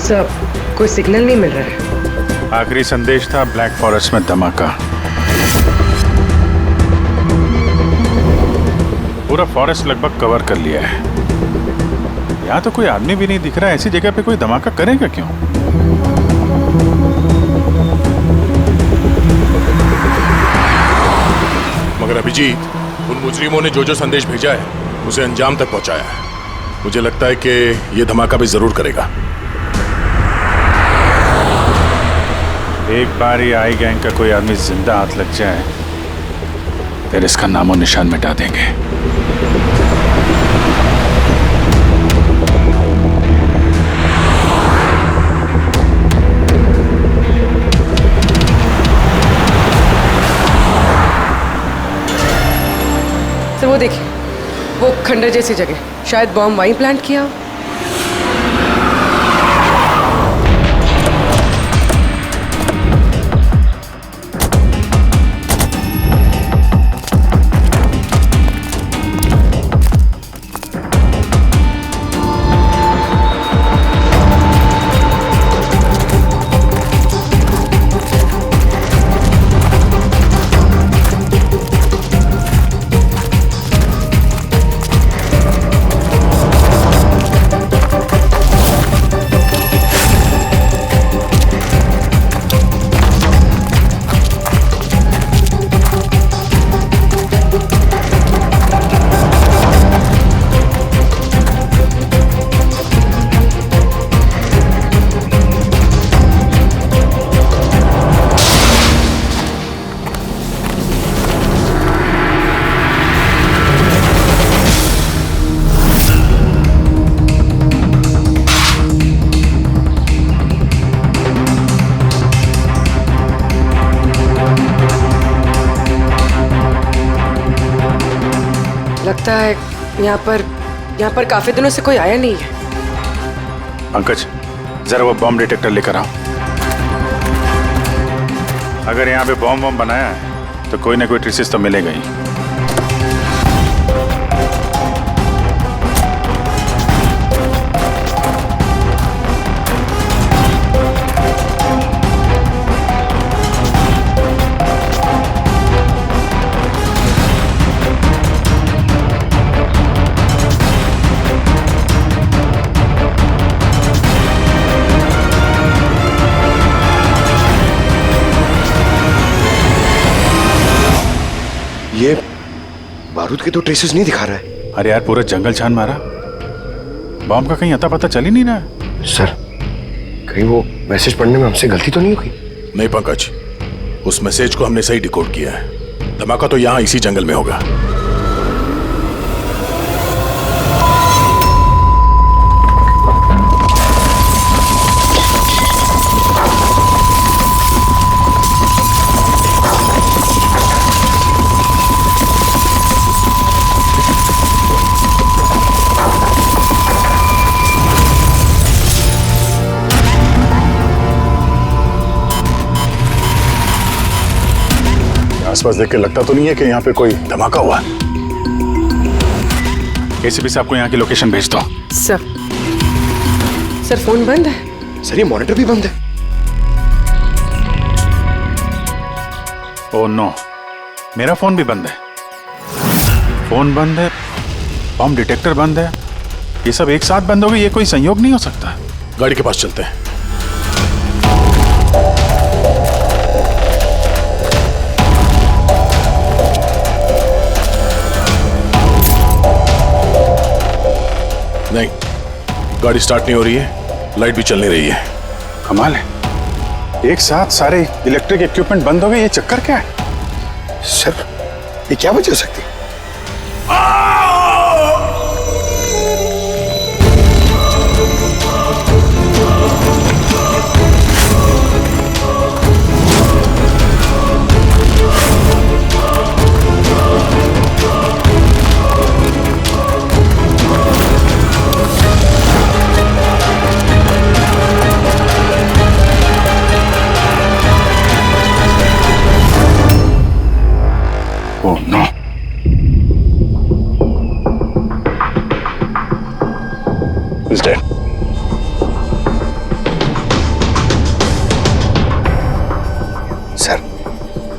सब कोई सिग्नल नहीं मिल रहा है। आखिरी संदेश था ब्लैक फॉरेस्ट में धमाका। पूरा फॉरेस्ट लगभग कवर कर लिया है। यहाँ तो कोई आदमी भी नहीं दिख रहा है। ऐसी जगह पे कोई धमाका करेगा क्यों? मगर अभिजीत, उन मुजरिमों ने जो जो संदेश भेजा है उसे अंजाम तक पहुंचाया है। मुझे लगता है कि यह धमाका भी जरूर करेगा। एक बार ये आई गैंग का कोई आदमी जिंदा हाथ लग जाए फिर इसका नामो निशान मिटा देंगे। सर वो देखिए, वो खंडर जैसी जगह, शायद बॉम्ब वहीं प्लांट किया हो। लगता है यहाँ पर काफी दिनों से कोई आया नहीं है। पंकज, जरा वो बॉम्ब डिटेक्टर लेकर आओ। अगर यहाँ पे बॉम्ब बनाया है तो कोई ना कोई ट्रेसेस तो मिलेगा ही। ये बारूद के तो ट्रेसेस नहीं दिखा रहा है। अरे यार, पूरा जंगल छान मारा, बॉम्ब का कहीं अता पता चल ही नहीं रहा। सर, कहीं वो मैसेज पढ़ने में हमसे गलती तो नहीं हुई? नहीं पंकज, उस मैसेज को हमने सही डिकोड किया है। धमाका तो यहाँ इसी जंगल में होगा। आसपास देख के लगता तो नहीं है कि यहाँ पे कोई धमाका हुआ। एसीपी साहब को यहाँ की लोकेशन भेज दो। सर फोन बंद है। सर, ये मॉनिटर भी बंद है। ओह नो, मेरा फोन भी बंद है। फोन बंद है, बॉम्ब डिटेक्टर बंद है, ये सब एक साथ बंद हो गए। ये कोई संयोग नहीं हो सकता। गाड़ी के पास चलते हैं। नहीं, गाड़ी स्टार्ट नहीं हो रही है, लाइट भी चल नहीं रही है। कमाल है, एक साथ सारे इलेक्ट्रिक इक्विपमेंट बंद हो गए। ये चक्कर क्या है? सर, ये क्या वजह हो सकती है? Oh no, He's dead.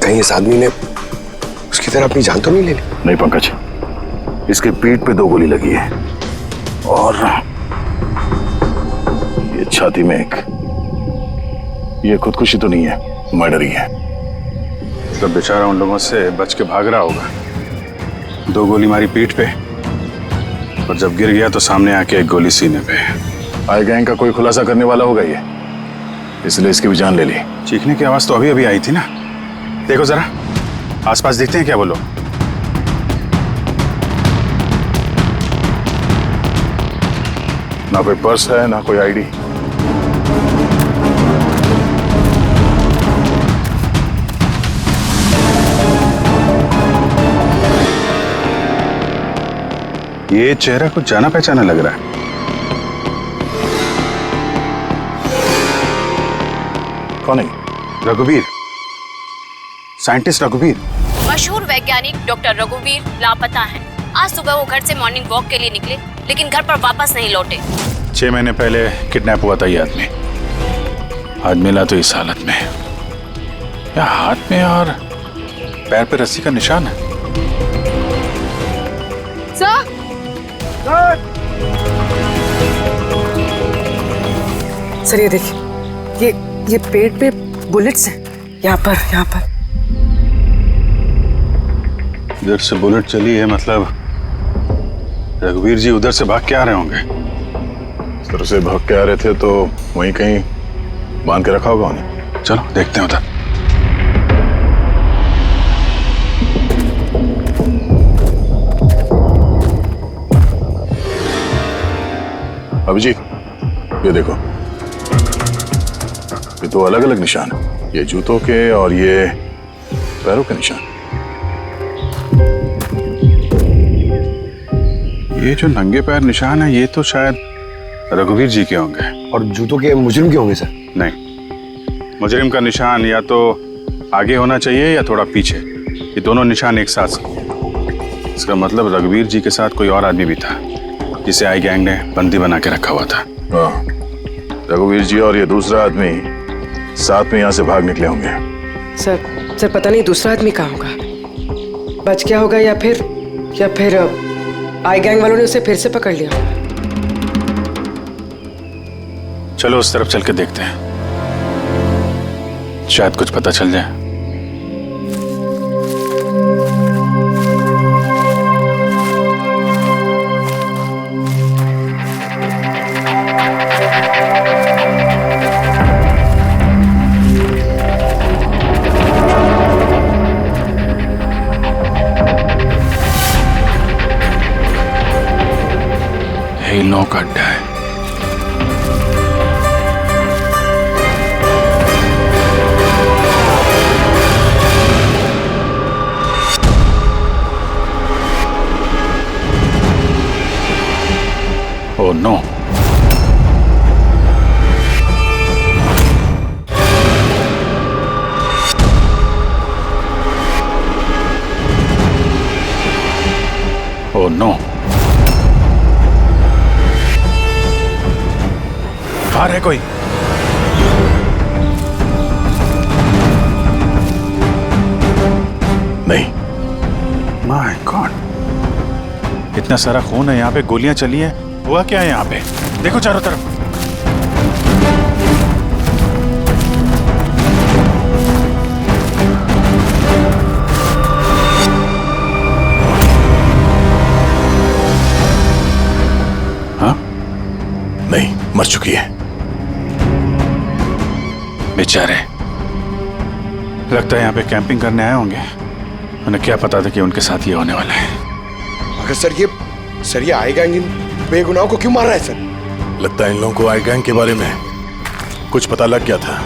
कहीं इस आदमी ने उसकी तरह अपनी जान तो नहीं ले ली? नहीं पंकज, इसके पीठ पे 2 गोली लगी है और ये छाती में एक। ये खुदकुशी तो नहीं है, मर्डर ही है। तब बेचारा उन लोगों से बच के भाग रहा होगा। 2 गोली मारी पीठ पे और जब गिर गया तो सामने आके 1 गोली सीने पे। आई गैंग का कोई खुलासा करने वाला होगा ये, इसलिए इसकी भी जान ले ली। चीखने की आवाज तो अभी अभी आई थी ना। देखो जरा आसपास देखते हैं क्या वो लोग। ना कोई पर्स है ना कोई आईडी। ये चेहरा कुछ जाना पहचाना लग रहा है। कौन है? रघुवीर, साइंटिस्ट रघुवीर। मशहूर वैज्ञानिक डॉक्टर रघुवीर लापता हैं। आज सुबह वो घर से मॉर्निंग वॉक के लिए निकले, लेकिन घर पर वापस नहीं लौटे। 6 महीने पहले किडनैप हुआ था ये आदमी। आज मिला तो इस हालत में। या हाथ में और पैर पे रस्सी का निशान है। सर, सर ये देखिए, ये पेट पे बुलेट्स हैं। यहाँ पर इधर से बुलेट चली है, मतलब रघुवीर जी उधर से भाग के आ रहे होंगे। इस तरह से भाग के आ रहे थे तो वहीं कहीं बांध के रखा होगा उन्हें। चलो देखते हैं उधर। अभिजीत, ये देखो, ये 2 अलग अलग निशान है। ये जूतों के और ये पैरों के निशान। ये जो नंगे पैर निशान है ये तो शायद रघुवीर जी के होंगे। और जूतों के मुजरिम के होंगे सर? नहीं, मुजरिम का निशान या तो आगे होना चाहिए या थोड़ा पीछे। ये दोनों निशान एक साथ। इसका मतलब रघुवीर जी के साथ कोई और आदमी भी था जिसे आई गैंग ने बंदी बना के रखा हुआ था। हाँ, रघुवीर जी और ये दूसरा आदमी साथ में यहाँ से भाग निकले होंगे। सर पता नहीं दूसरा आदमी कहाँ होगा। बच गया होगा या फिर आई गैंग वालों ने उसे फिर से पकड़ लिया। चलो उस तरफ चल के देखते हैं, शायद कुछ पता चल जाए। इन लोगों का अड्डा है। ओह नो, ओह नो, बाहर है कोई? नहीं। माय गॉड, इतना सारा खून है यहाँ पे, गोलियां चली हैं। हुआ क्या है यहाँ पे? देखो चारों तरफ। हाँ, नहीं, मर चुकी है। बेचारे, लगता है यहाँ पे कैंपिंग करने आए होंगे। उन्हें क्या पता था कि उनके साथ ये होने वाला है। मगर सर ये आई गैंग इन बेगुनाहों को क्यों मार रहा है सर? लगता है इन लोगों को आई गैंग के बारे में कुछ पता लग गया था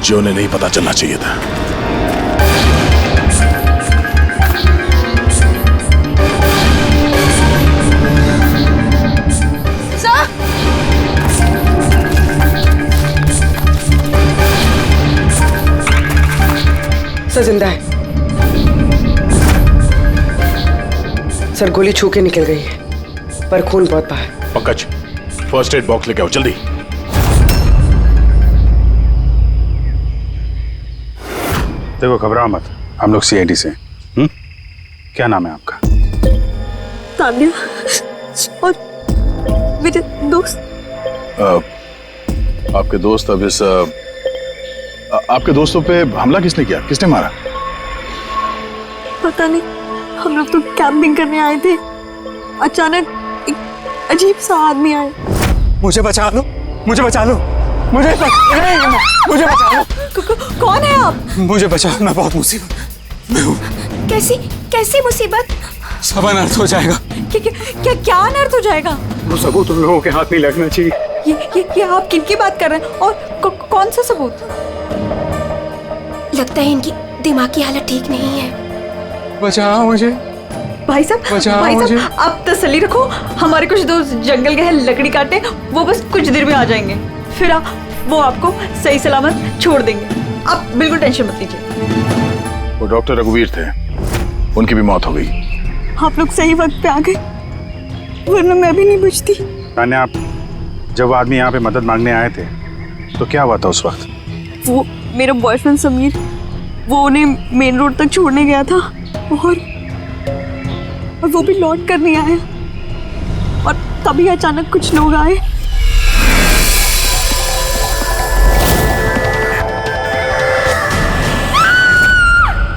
जो उन्हें नहीं पता चलना चाहिए था। सर जिंदा है। सर गोली छू के निकल गई है, पर खून बहुत बाहर। पंकज, फर्स्ट एड बॉक्स लेके आओ जल्दी। देखो घबराओ मत, हम लोग सीआईडी से हैं। क्या नाम है आपका? तान्या और मेरे दोस्त। आपके दोस्त अब इस आपके दोस्तों पे हमला किसने किया, किसने मारा? पता नहीं, हम लोग तो कैंपिंग करने आए थे, अचानक एक अजीब सा आदमी आया। मुझे बचा लो, मुझे बचा लो, मुझे बचा लो। कौन है आप? मुझे बचाओ, मैं बहुत मुसीबत में हूँ। कैसी कैसी मुसीबत? सब अनर्थ हो जाएगा। क्या अनर्थ हो जाएगा? वो सबूत उन लोगों के हाथ नहीं लगना चाहिए। ये आप किनकी बात कर रहे हैं और कौन सा सबूत? लगता है इनकी दिमागी हालत ठीक नहीं है। बचाओ मुझे। भाई साहब आप तसल्ली रखो, हमारे कुछ दोस्त जंगल गए हैं लकड़ी काटने, वो बस कुछ देर में आ जाएंगे, फिर वो आपको सही सलामत छोड़ देंगे, आप बिल्कुल टेंशन मत लीजिए। वो डॉक्टर रघुवीर थे, उनकी भी मौत हो गई। आप लोग सही वक्त पे आ गए, वरना मैं भी नहीं बचती। तान्या, आप जब आदमी यहाँ पे मदद मांगने आए थे तो क्या हुआ था उस वक्त? वो मेरा बॉयफ्रेंड समीर, वो उन्हें मेन रोड तक छोड़ने गया था और वो भी लौट कर नहीं आया, और तभी अचानक कुछ लोग आए।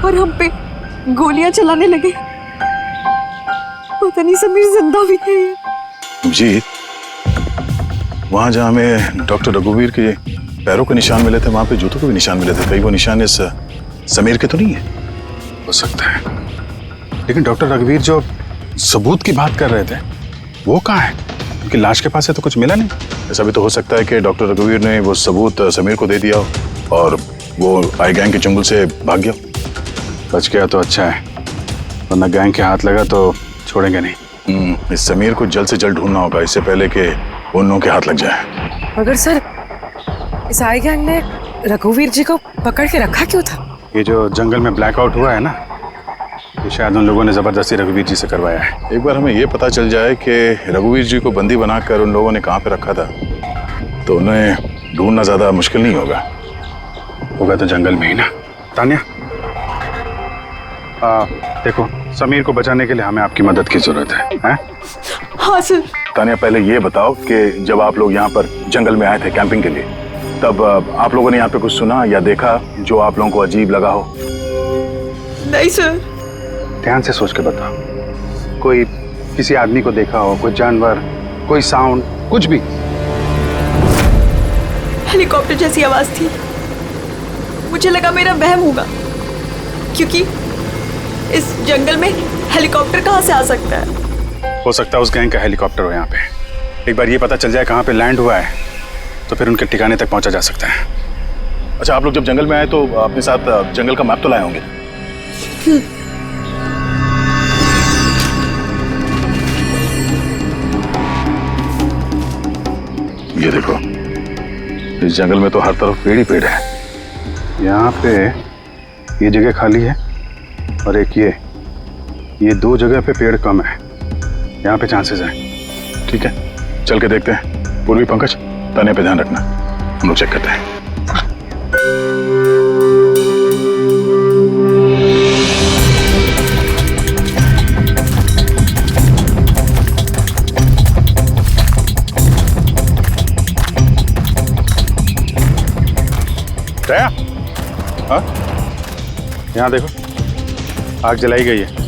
और हम पे गोलियां चलाने लगे। पता नहीं समीर जिंदा भी है। जी, वहां जहां हमें डॉक्टर रघुवीर के पैरों के निशान मिले थे, वहां पे जूतों के भी निशान मिले थे। कहीं वो निशान इस समीर के तो नहीं है? हो सकता है, लेकिन डॉक्टर रघुवीर जो सबूत की बात कर रहे थे वो कहाँ है? उनकी लाश के पास है तो कुछ मिला नहीं। ऐसा भी तो हो सकता है कि डॉक्टर रघुवीर ने वो सबूत समीर को दे दिया हो और वो आई गैंग के चंगुल से भाग गया। बच गया तो अच्छा है, वरना गैंग के हाथ लगा तो छोड़ेंगे नहीं। इस समीर को जल्द से जल्द ढूंढना होगा, इससे पहले कि उन लोगों के हाथ लग जाए। मगर सर, इस आई गैंग ने रघुवीर जी को पकड़ के रखा क्यों था? ये जो जंगल में ब्लैकआउट हुआ है ना, ये शायद उन लोगों ने जबरदस्ती रघुवीर जी से करवाया है। एक बार हमें ये पता चल जाए कि रघुवीर जी को बंदी बनाकर उन लोगों ने कहाँ पे रखा था, तो उन्हें ढूंढना ज्यादा मुश्किल नहीं होगा। होगा तो जंगल में ही ना। तान्या, देखो, समीर को बचाने के लिए हमें आपकी मदद की जरूरत है? हाँ सर। तान्या, पहले ये बताओ कि जब आप लोग यहाँ पर जंगल में आए थे कैंपिंग के लिए, तब आप लोगों ने यहाँ पे कुछ सुना या देखा जो आप लोगों को अजीब लगा हो? नहीं सर। ध्यान से सोच के बताओ। कोई किसी आदमी को देखा हो, कोई जानवर, कोई साउंड, कुछ भी? हेलीकॉप्टर जैसी आवाज थी, मुझे लगा मेरा वहम होगा, क्योंकि इस जंगल में हेलीकॉप्टर कहाँ से आ सकता है? हो सकता है उस गैंग का हेलीकॉप्टर हो यहाँ पे। एक बार ये पता चल जाए कहाँ पे लैंड हुआ है तो फिर उनके ठिकाने तक पहुंचा जा सकता है। अच्छा, आप लोग जब जंगल में आए तो अपने साथ जंगल का मैप तो लाए होंगे? ये देखो, इस जंगल में तो हर तरफ पेड़ ही पेड़ है। यहाँ पे ये जगह खाली है और एक ये दो जगह पे पेड़ कम है, यहाँ पे चांसेस हैं। ठीक है, चल के देखते हैं। पूर्वी, पंकज, तान्या पे ध्यान रखना, हम लोग चेक करते हैं। दया, हाँ, यहाँ देखो, आग जलाई गई है।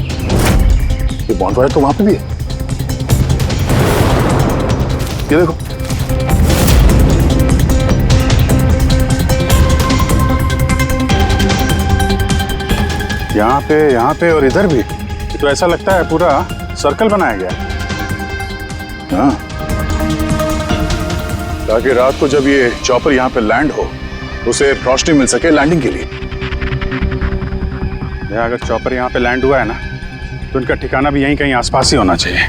ये बॉन्डफायर तो वहां पे भी है। ये देखो, यहाँ पे और इधर भी। ये तो ऐसा लगता है पूरा सर्कल बनाया गया है। हाँ, ताकि रात को जब ये चॉपर यहाँ पे लैंड हो, उसे रोशनी मिल सके लैंडिंग के लिए। अगर चॉपर यहाँ पे लैंड हुआ है ना, तो उनका ठिकाना भी यहीं कहीं आसपास ही होना चाहिए।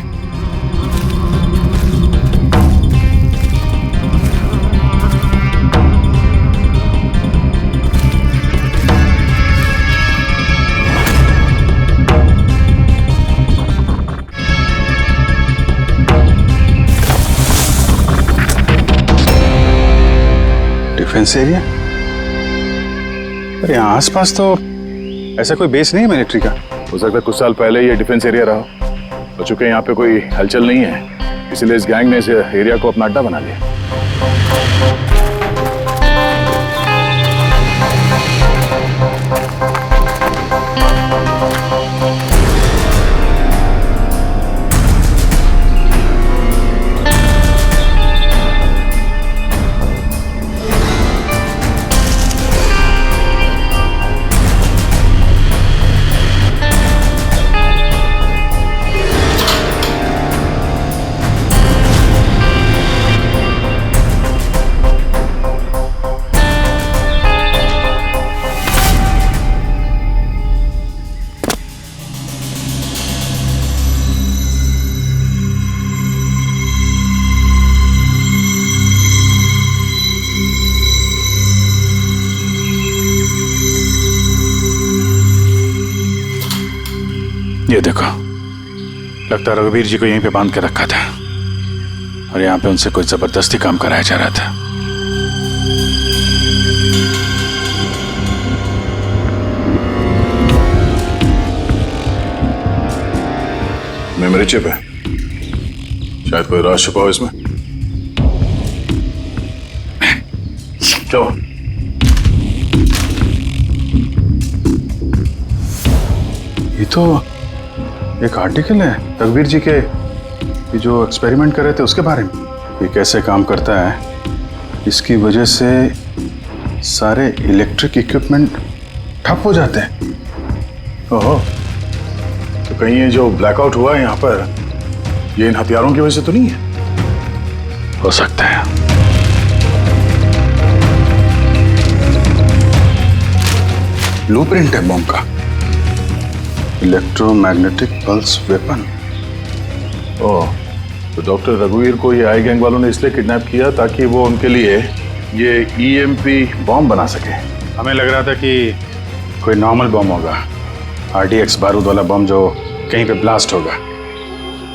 डिफेंस एरिया, पर यहाँ आसपास तो ऐसा कोई बेस नहीं है मिलिट्री का। हो सकता है कुछ साल पहले ये डिफेंस एरिया रहा हो, चूंकि यहाँ पे कोई हलचल नहीं है इसलिए इस गैंग ने इस एरिया को अपना अड्डा बना लिया। ये देखो, लगता है रघुवीर जी को यहीं पे बांध के रखा था और यहाँ पे उनसे कोई जबरदस्ती काम कराया जा रहा था। मेमोरी चिप है, शायद कोई राज छुपा हो इसमें। क्यों? ये तो एक आर्टिकल है रघुवीर जी के, ये जो एक्सपेरिमेंट कर रहे थे उसके बारे में। ये कैसे काम करता है, इसकी वजह से सारे इलेक्ट्रिक इक्विपमेंट ठप हो जाते हैं। ओहो, तो कहीं ये जो ब्लैकआउट हुआ है यहाँ पर, ये इन हथियारों की वजह से तो नहीं है? हो सकता है। ब्लूप्रिंट है बॉम्ब का, इलेक्ट्रोमैग्नेटिक पल्स वेपन। ओह, तो डॉक्टर रघुवीर को ये आई गैंग वालों ने इसलिए किडनैप किया ताकि वो उनके लिए ये ईएमपी बॉम्ब बना सके। हमें लग रहा था कि कोई नॉर्मल बॉम्ब होगा, आरडीएक्स बारूद वाला बॉम्ब जो कहीं पे ब्लास्ट होगा,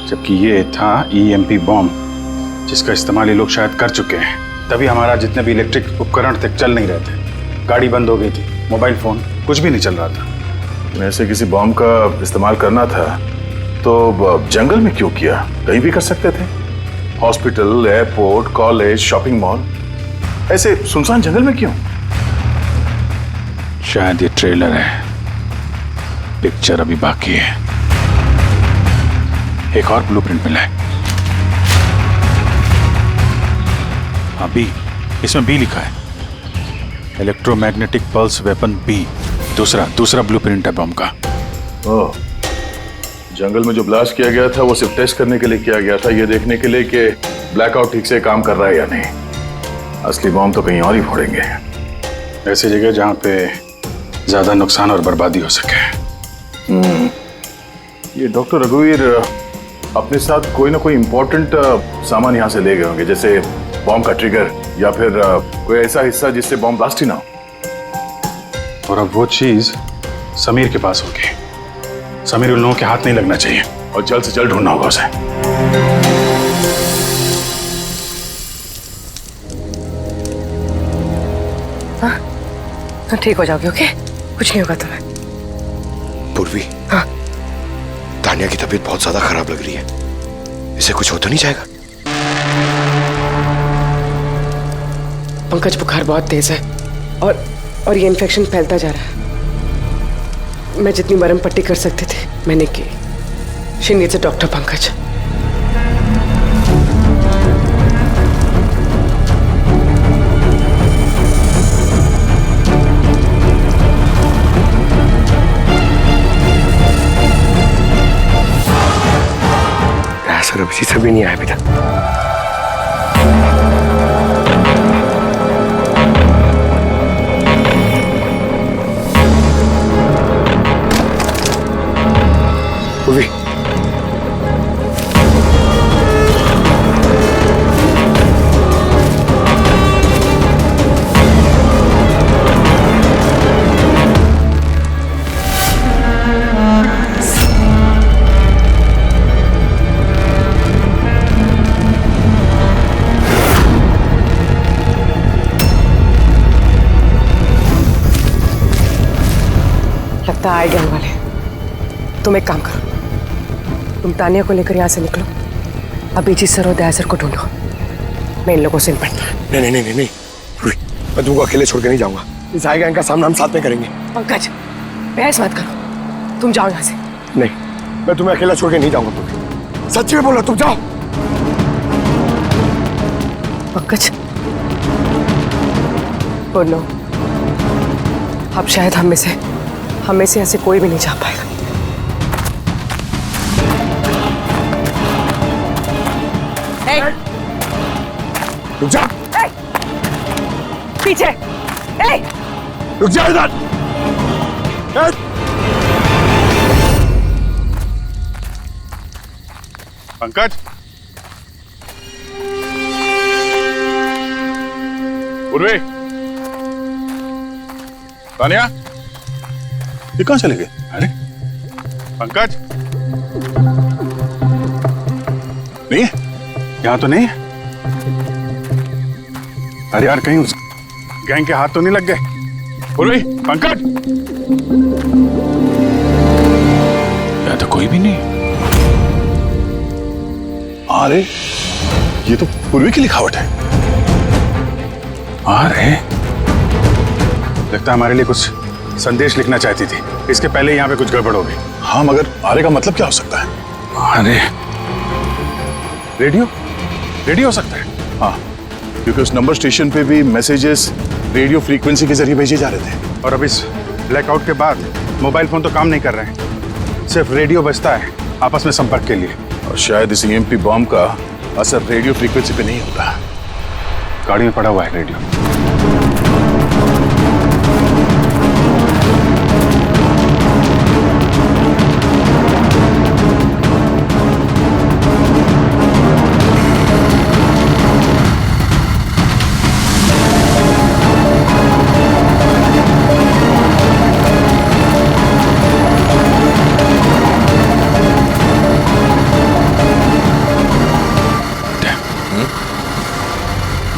जबकि ये था ईएमपी बॉम्ब जिसका इस्तेमाल ये लोग शायद कर चुके हैं। तभी हमारा जितने भी इलेक्ट्रिक उपकरण थे चल नहीं रहे थे, गाड़ी बंद हो गई थी, मोबाइल फोन कुछ भी नहीं चल रहा था। ऐसे किसी बॉम्ब का इस्तेमाल करना था तो जंगल में क्यों किया? कहीं भी कर सकते थे, hospital, airport, college, shopping mall, ऐसे सुनसान जंगल में क्यों? शायद ये ट्रेलर है, पिक्चर अभी बाकी है। एक और ब्लूप्रिंट मिला है। हाँ, बी, इसमें बी लिखा है, इलेक्ट्रोमैग्नेटिक पल्स वेपन बी। दूसरा ब्लूप्रिंट है बम का। ओह, जंगल में जो ब्लास्ट किया गया था वो सिर्फ टेस्ट करने के लिए किया गया था, ये देखने के लिए कि ब्लैकआउट ठीक से काम कर रहा है या नहीं। असली बम तो कहीं और ही फोड़ेंगे, ऐसी जगह जहां पे ज्यादा नुकसान और बर्बादी हो सके। ये डॉक्टर रघुवीर अपने साथ कोई ना कोई इंपॉर्टेंट सामान यहाँ से ले गए होंगे, जैसे बॉम्ब का ट्रिगर या फिर कोई ऐसा हिस्सा जिससे बॉम्ब ब्लास्ट ही ना हो। और अब वो चीज समीर के पास होगी। समीर उन लोगों के हाथ नहीं लगना चाहिए और जल्द से जल्द ढूंढना होगा उसे। हाँ, ठीक हो जाओगे, ओके? कुछ नहीं होगा तुम्हें। पूर्वी, हाँ, तानिया की तबीयत बहुत ज्यादा खराब लग रही है, इसे कुछ हो तो नहीं जाएगा? पंकज, बुखार बहुत तेज है और ये इन्फेक्शन फैलता जा रहा है। मैं जितनी मरहम पट्टी कर सकती थी मैंने की। She needs a doctor Pankaj. Sir अभी से भी नहीं आया बेटा। पूर्वी, लगता है आए गैंग वाले। तुम एक काम करो, तुम तानिया को लेकर यहाँ से निकलो, अभिजीत सर और दया सर को ढूंढो, मैं इन लोगों से निपटता हूँ। नहीं नहीं नहीं नहीं, मैं तुमको अकेले छोड़ के नहीं जाऊंगा। इस आए गैंग का सामना हम साथ में करेंगे। पंकज, बहस मत करो, तुम जाओ यहाँ से। नहीं, मैं तुम्हें अकेला छोड़ के नहीं जाऊंगा। तुम्हें सच्ची में बोला, तुम जाओ। पंकज, बोलो, अब शायद हम में से ऐसे कोई भी नहीं जा पाएगा। रुक जा, पीछे, रुक जा इधर। पंकज, उर्वे, तानिया, ये कहाँ चले गए? अरे पंकज, नहीं है, यहाँ तो नहीं है। अरे यार, कहीं उस गैंग के हाथ तो नहीं लग गए? उर्वे, पंकज, यहाँ तो कोई भी नहीं है। अरे ये तो पूर्वी की लिखावट है। अरे लगता है हमारे लिए कुछ संदेश लिखना चाहती थी। इसके पहले यहाँ पे कुछ गड़बड़ हो गई। हाँ, मगर आरे का मतलब क्या हो सकता है? अरे रेडियो हो सकता है। हाँ, क्योंकि उस नंबर स्टेशन पे भी मैसेजेस रेडियो फ्रीक्वेंसी के जरिए भेजे जा रहे थे। और अब इस ब्लैकआउट के बाद मोबाइल फोन तो काम नहीं कर रहे हैं, सिर्फ रेडियो बजता है आपस में संपर्क के लिए। और शायद इस ईएमपी बॉम्ब का असर रेडियो फ्रीक्वेंसी पे नहीं होता। गाड़ी में पड़ा हुआ है रेडियो।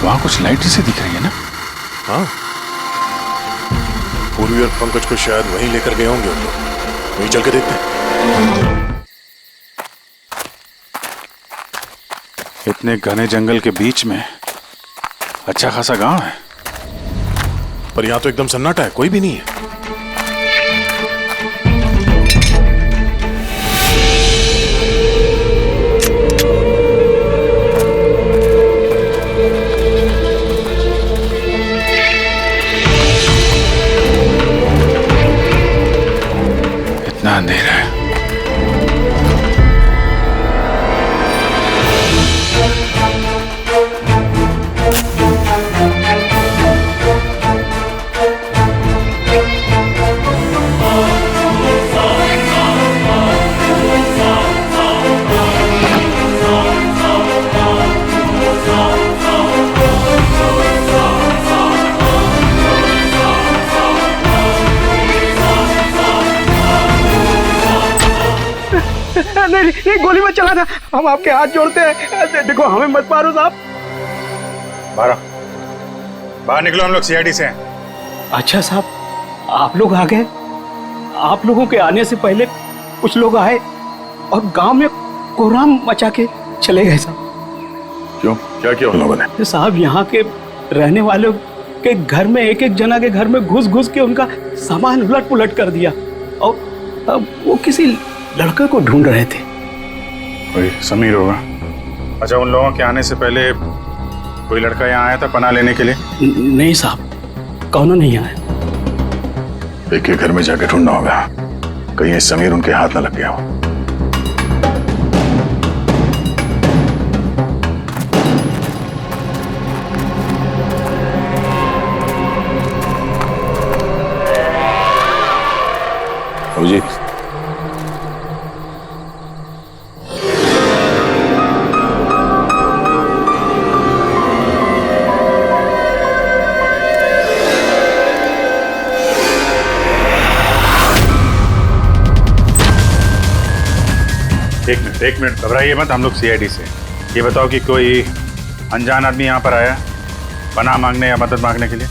वहां कुछ लाइट से दिख रही है ना? हाँ, पूर्वी और पंकज को शायद वहीं लेकर गए होंगे उन लोग। वहीं चल के देखते हैं। इतने घने जंगल के बीच में अच्छा खासा गांव है, पर यहाँ तो एकदम सन्नाटा है, कोई भी नहीं है। इतना अंधेरा है। नहीं, गोली मत चलाना, हम आपके हाथ जोड़ते हैं। देखो, हमें मत मारो साहब। बाहर निकलो, हम लोग सीआईडी से हैं। अच्छा साहब, आप लोग आ गए। आप लोगों के आने से पहले कुछ लोग आए और गांव में कोहराम मचा के चले गए साहब। क्यों, क्या किया उन लोगों ने? साहब, यहाँ के रहने वालों के घर में एक एक जना के घर में घुस घुस के उनका सामान उलट पुलट कर दिया। और अब वो किसी लड़के को ढूंढ रहे थे। कोई समीर होगा। अच्छा, उन लोगों के आने से पहले कोई लड़का यहाँ आया था पनाह लेने के लिए? नहीं साहब, कौनो नहीं आया। एक के घर में जाके ढूंढना होगा, कहीं समीर उनके हाथ न लग गया हो। जी, एक मिनट घबराइए मत, हम लोग सीआईडी से। ये बताओ कि कोई अनजान आदमी यहाँ पर आया पनाह मांगने या मदद मांगने के लिए?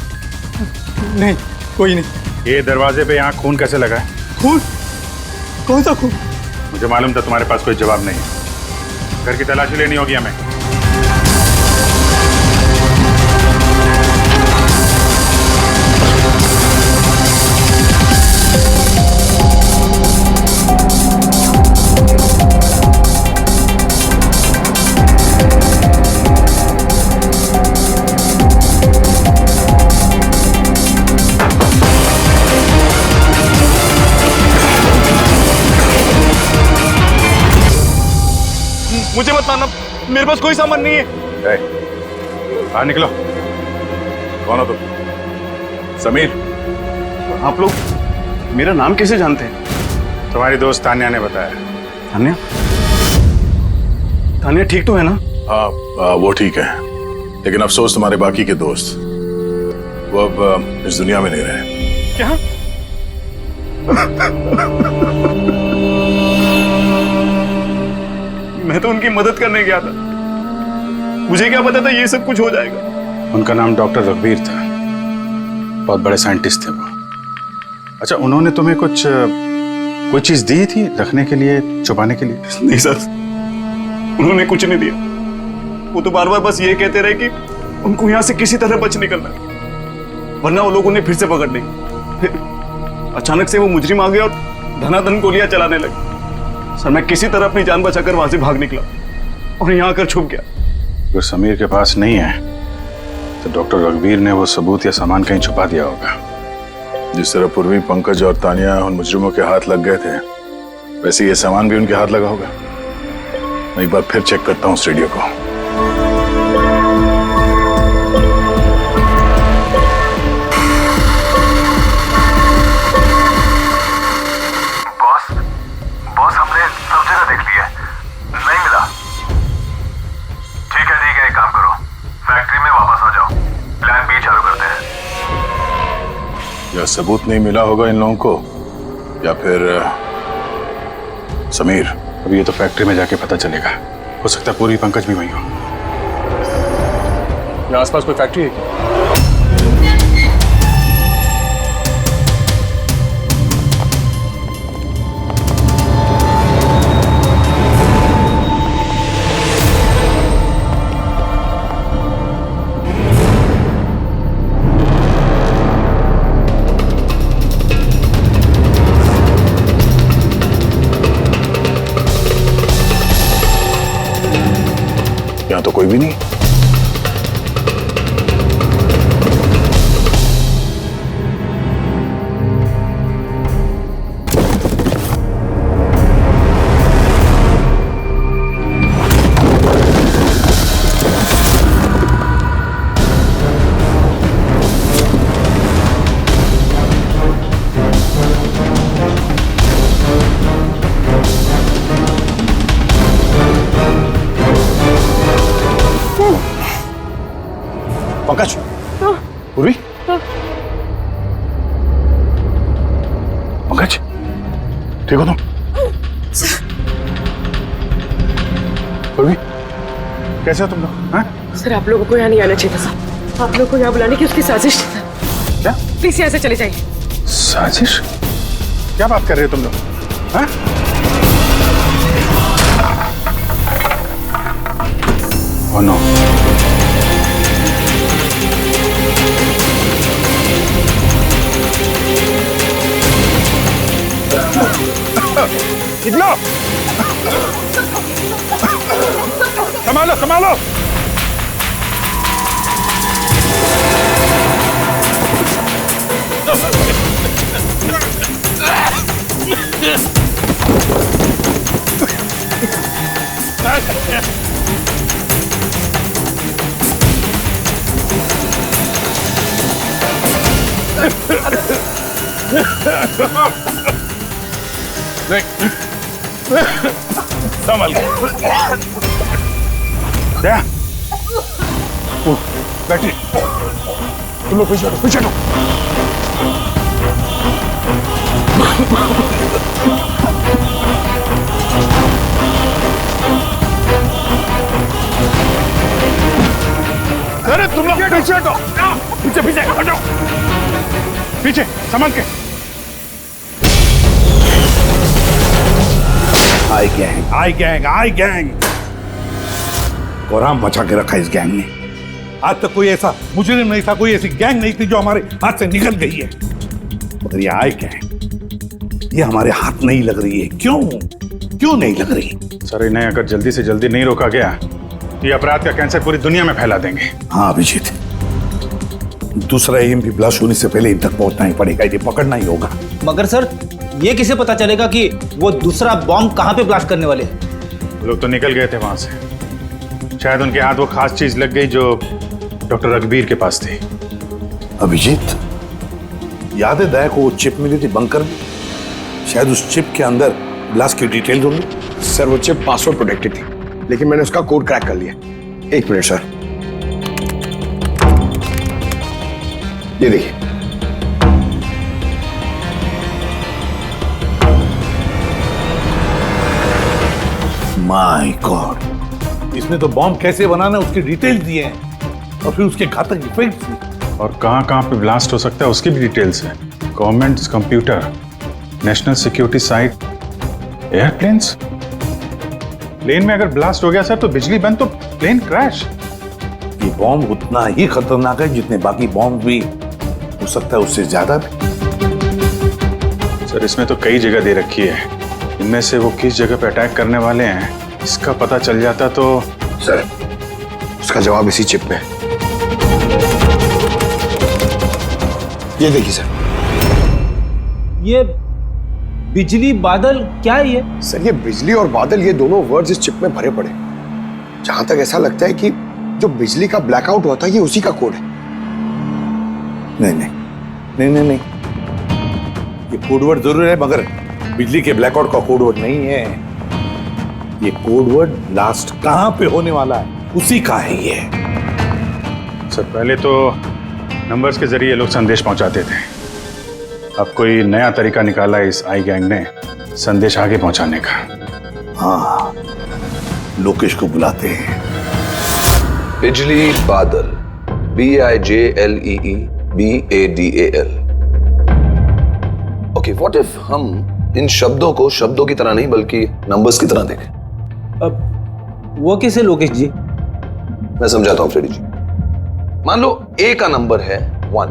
नहीं, कोई नहीं। ये दरवाजे पे यहाँ खून कैसे लगा है? खून? कौन सा खून? मुझे मालूम था तुम्हारे पास कोई जवाब नहीं है। घर की तलाशी लेनी होगी हमें। मुझे मत मारना, मेरे पास कोई सामान नहीं है। बाहर निकलो। कौन हो तुम? समीर। आप लोग मेरा नाम कैसे जानते हैं? तुम्हारी दोस्त तान्या ने बताया। तान्या? तान्या ठीक तो है ना? हाँ वो ठीक है, लेकिन अफसोस तुम्हारे बाकी के दोस्त वो अब इस दुनिया में नहीं रहे। क्या? मैं तो उनकी मदद करने गया था, मुझे क्या पता था ये सब कुछ हो जाएगा। उनका नाम डॉक्टर रघुवीर था, बहुत बड़े साइंटिस्ट थे वो। अच्छा, उन्होंने तुम्हें कुछ कोई चीज दी थी रखने के लिए, छुपाने के लिए? नहीं सर, उन्होंने कुछ नहीं दिया। वो तो बार बार बस ये कहते रहे कि उनको यहाँ से किसी तरह बच निकलना है, वरना वो लोग उन्हें फिर से पकड़ लेंगे। फिर अचानक से वो मुजरिम आ गए और धनाधन गोलियां चलाने लगे। सर मैं किसी तरह अपनी जान बचाकर वहां से भाग निकला और यहाँ आकर छुप गया। अगर समीर के पास नहीं है तो डॉक्टर रघुवीर ने वो सबूत या सामान कहीं छुपा दिया होगा। जिस तरह पूर्वी, पंकज और तानिया उन मुजरिमों के हाथ लग गए थे, वैसे ये सामान भी उनके हाथ लगा होगा। मैं एक बार फिर चेक करता हूँ उस रेडियो को। बॉस हमने सब जगह देख लिया, नहीं मिला। ठीक है, एक काम करो, फैक्ट्री में वापस आ जाओ, प्लान बी चालू करते हैं। या सबूत नहीं मिला होगा इन लोगों को, या फिर समीर। अभी ये तो फैक्ट्री में जाके पता चलेगा। हो सकता है पूरी, पंकज भी वहीं हो। यहाँ आसपास कोई फैक्ट्री है क्या? यहाँ तो कोई भी नहीं। पंकज, पूर्वी, पंकज, ठीक हो तुम? पूर्वी, कैसे हो तुम लोग? हाँ? सर आप लोगों को यहाँ नहीं आना चाहिए था। आप लोगों को यहाँ बुलाने की उसकी साजिश थी सर। क्या? प्लीज यहाँ से चले जाइए। साजिश? क्या बात कर रहे हो तुम लोग? हाँ? Oh no. निकलो! संभालो, संभालो! संभल के। दया, बैठिए। तुम लोग पीछे हटो, पीछे हटो। अरे तुम लोग पीछे हटो, पीछे पीछे हटो, पीछे संभाल के। आई गैंग कोराम मचा के रखा इस गैंग ने। आज तक कोई ऐसा मुजरिम नहीं था, कोई ऐसी गैंग नहीं थी जो हमारे हाथ से निकल गई है। मगर ये आई गैंग, ये हमारे हाथ नहीं लग रही है। क्यों नहीं लग रही? सर, इन्हें अगर जल्दी से जल्दी नहीं रोका गया तो ये अपराध का कैंसर पूरी दुनिया में फैला देंगे। हाँ अभिजीत, दूसरा EMP ब्लास्ट होने से पहले इन तक पहुंचना ही पड़ेगा, इन्हें पकड़ना ही होगा। मगर सर, ये किसे पता चलेगा कि वो दूसरा बॉम्ब कहाँ पे ब्लास्ट करने वाले हैं? लोग तो निकल गए थे वहां से, शायद उनके हाथ वो खास चीज लग गई जो डॉक्टर रघुवीर के पास थी। अभिजीत, याद है दया को वो चिप मिली थी बंकर में? शायद उस चिप के अंदर ब्लास्ट की डिटेल्स होंगी। सर वो चिप पासवर्ड प्रोटेक्टेड थी, लेकिन मैंने उसका कोड क्रैक कर लिया। एक मिनट सर, ये देखिए। माय गॉड, इसमें तो बॉम्ब कैसे बनाना है उसकी डिटेल्स दिए हैं और फिर उसके घातक इफेक्ट्स भी। और कहां पे ब्लास्ट हो सकता है उसकी भी डिटेल्स है। Government computer, national security site, airplanes. Plane में अगर ब्लास्ट हो गया सर तो बिजली बंद तो प्लेन क्रैश। ये बॉम्ब उतना ही खतरनाक है जितने बाकी बॉम्ब भी, हो सकता है उससे ज्यादा भी। सर, इसमें तो कई जगह दे रखी है, इनमें से वो किस जगह पे अटैक करने वाले हैं इसका पता चल जाता तो। सर, उसका जवाब इसी चिप में है। ये देखिए सर। ये बिजली बादल क्या है ये? सर, ये बिजली और बादल, ये दोनों वर्ड्स इस चिप में भरे पड़े। जहां तक ऐसा लगता है कि जो बिजली का ब्लैकआउट हुआ था ये उसी का कोड है। नहीं, ये कोडवर्ड जरूर है मगर बिजली के ब्लैकआउट का कोडवर्ड नहीं है। ये कोडवर्ड ब्लास्ट कहां पे होने वाला है उसी का है ये। सर, पहले तो नंबर्स के जरिए लोग संदेश पहुंचाते थे, अब कोई नया तरीका निकाला है इस आई गैंग ने संदेश आगे पहुंचाने का। हाँ, लोकेश को बुलाते हैं। बिजली बादल, BIJLEE BADAL। Okay, what if हम इन शब्दों को शब्दों की तरह नहीं बल्कि नंबर्स की तरह देखें? अब वो कैसे लोकेश जी? मैं समझाता हूं फ्रेडी जी। मान लो A का नंबर है 1,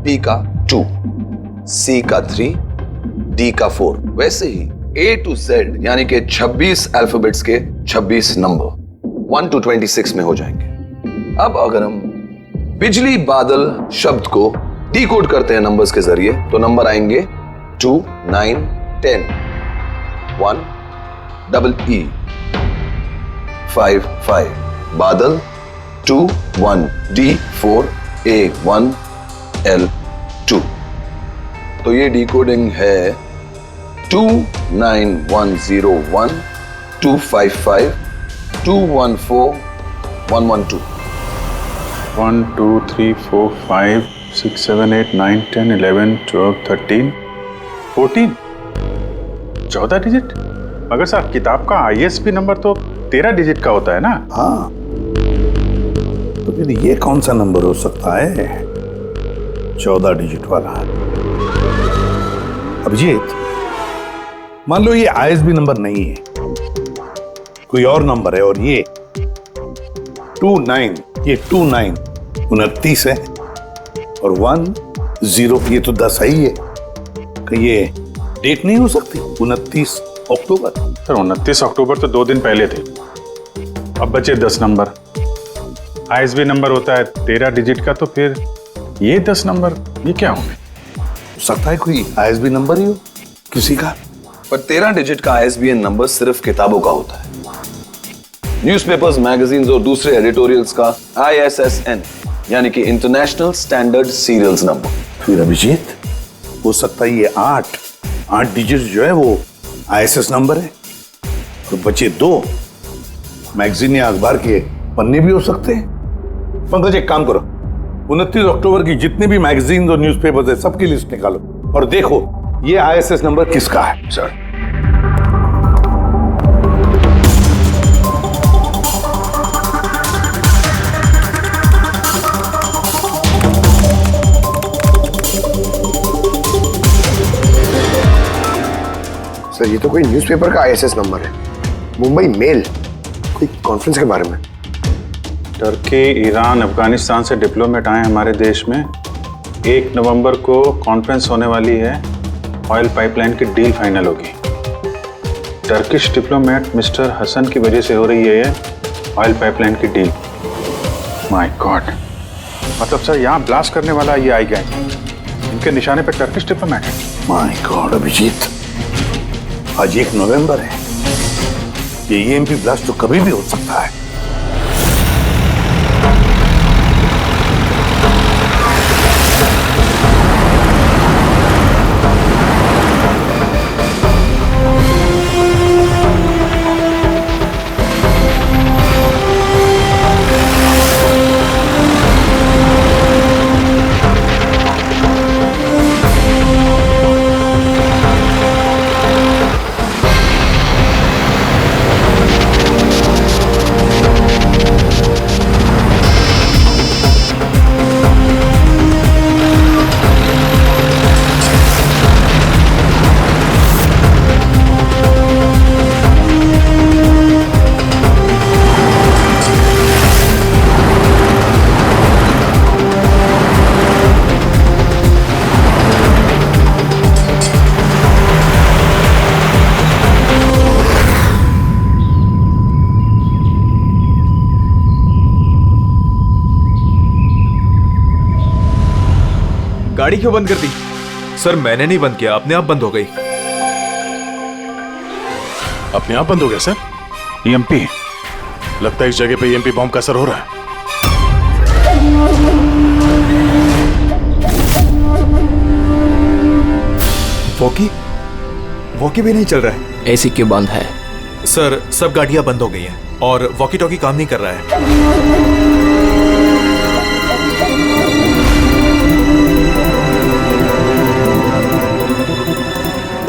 B का 2, C का 3, D का 4। वैसे ही A to Z यानी कि 26 अल्फाबेट्स के 26 नंबर 1 to 26 में हो जाएंगे। अब अगर हम बिजली बादल शब्द को डिकोड करते हैं नंबर्स के जरिए तो नंबर आएंगे 2, 9, 10, 1, EE, 5, 5, बादल 2, 1, D, 4, A, 1, L, 2। तो ये डिकोडिंग है 29101 255 214 112। 1 2 3 4 5 6 7 8 9 10 11 12 13 14 14 डिजिट। मगर साहब, किताब का ISB नंबर तो 13 डिजिट का होता है ना? हाँ, तो फिर ये कौन सा नंबर हो सकता है 14 डिजिट वाला? अभिजीत, मान लो ये ISB नंबर नहीं है, कोई और नंबर है और ये 29, ये 29 29 है और 10 ये तो 10 ही है। कि ये डेट नहीं हो सकती 29 अक्टूबर? सर, 29 अक्टूबर तो 2 दिन पहले थे। अब बचे 10 नंबर। ISB नंबर होता है 13 डिजिट का, तो फिर ये 10 नंबर ये क्या होंगे? हो सकता है कोई ISB नंबर ही हो किसी का। पर 13 डिजिट का ISBN नंबर सिर्फ किताबों का होता है। न्यूज़पेपर्स, मैगजीन्स और दूसरे एडिटोरियल्स का ISSN यानी कि इंटरनेशनल स्टैंडर्ड सीरियल्स नंबर। फिर अभिजीत, हो सकता है ये 8 डिजिट जो है वो ISS नंबर है और बचे 2 मैगजीन या अखबार के पन्ने भी हो सकते हैं। पंकज, एक काम करो, 29 अक्टूबर की जितने भी मैगजीन और न्यूज़पेपर्स है सबकी लिस्ट निकालो और देखो ये ISS नंबर किसका है। सर, सर ये तो कोई न्यूज़पेपर का आईएसएस नंबर है, मुंबई मेल, कोई कॉन्फ्रेंस के बारे में। टर्की, ईरान, अफगानिस्तान से डिप्लोमेट आए हमारे देश में। 1 नवंबर को कॉन्फ्रेंस होने वाली है, ऑयल पाइपलाइन की डील फाइनल होगी। टर्किश डिप्लोमेट मिस्टर हसन की वजह से हो रही है ये ऑयल पाइपलाइन की डील। माय गॉड, मतलब सर यहाँ ब्लास्ट करने वाला ये आई गया, इनके निशाने पे टर्किश डिप्लोमेट है। माय गॉड अभिजीत, आज 1 नवंबर है, ये ईएमपी ब्लास्ट तो कभी भी हो सकता है। गाड़ी क्यों बंद कर दी? सर मैंने नहीं बंद किया, अपने आप बंद हो गई। अपने आप बंद हो गया सर? ईएमपी लगता है इस जगह पे ईएमपी बॉम्ब का असर हो रहा है। वॉकी भी नहीं चल रहा है। एसी क्यों बंद है? सर सब गाड़ियां बंद हो गई हैं और वॉकी टॉकी काम नहीं कर रहा है।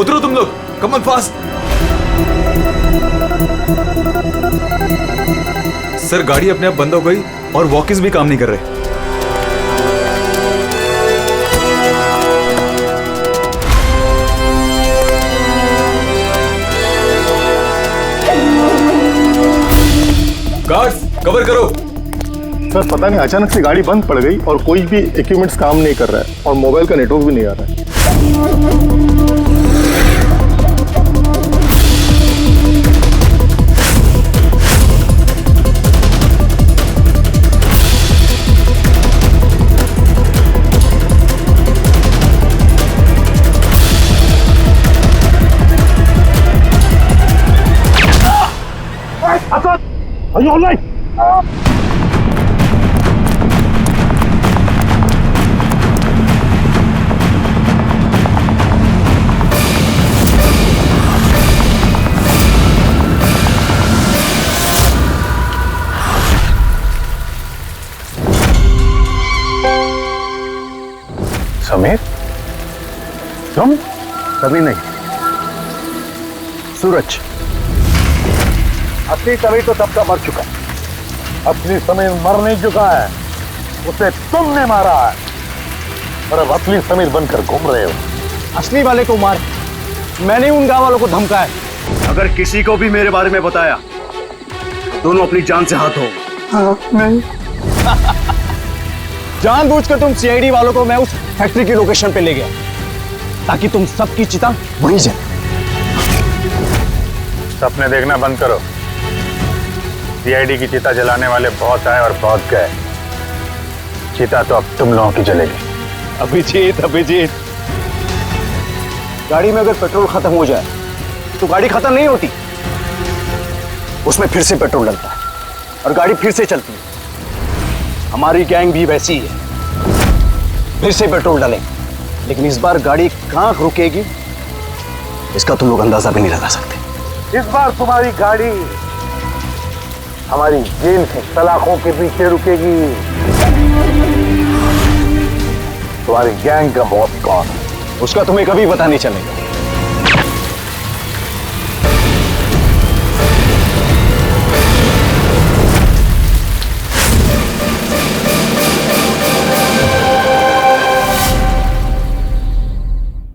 उतरो तुम लोग, कम ऑन फास्ट। सर गाड़ी अपने आप बंद हो गई और वॉकीज भी काम नहीं कर रहे। गार्ड्स कवर करो। सर पता नहीं अचानक से गाड़ी बंद पड़ गई और कोई भी इक्विपमेंट्स काम नहीं कर रहा है और मोबाइल का नेटवर्क भी नहीं आ रहा है। Are you all right? Sameer, तुम? कभी नहीं। सूरज, असली कभी तो तब का मर चुका है। असली समीर मर नहीं चुका है, उसे तुमने मारा है और अब असली समीर बनकर घूम रहे हो। असली वाले को मार, मैंने उन गांव वालों को धमकाया। अगर किसी को भी मेरे बारे में बताया दोनों अपनी जान से हाथ धो। हाँ, नहीं। जानबूझकर तुम सीआईडी वालों को मैं उस फैक्ट्री की लोकेशन पे ले गया ताकि तुम सबकी चिता वहीं जाए। सपने देखना बंद करो। सीआईडी की चिता जलाने वाले बहुत आए और बहुत गए। चिता तो अब तुम लोगों की जलेगी। अभिजीत, गाड़ी में अगर पेट्रोल खत्म हो जाए तो गाड़ी खत्म नहीं होती, उसमें फिर से पेट्रोल डलता है और गाड़ी फिर से चलती है। हमारी गैंग भी वैसी ही है, फिर से पेट्रोल डालें, लेकिन इस बार गाड़ी कहां रुकेगी इसका तुम लोग अंदाजा भी नहीं लगा सकते। इस बार तुम्हारी गाड़ी हमारी जेल के सलाखों के पीछे रुकेगी। तुम्हारी गैंग का बॉस कौन है? उसका तुम्हें कभी पता नहीं चलेगा।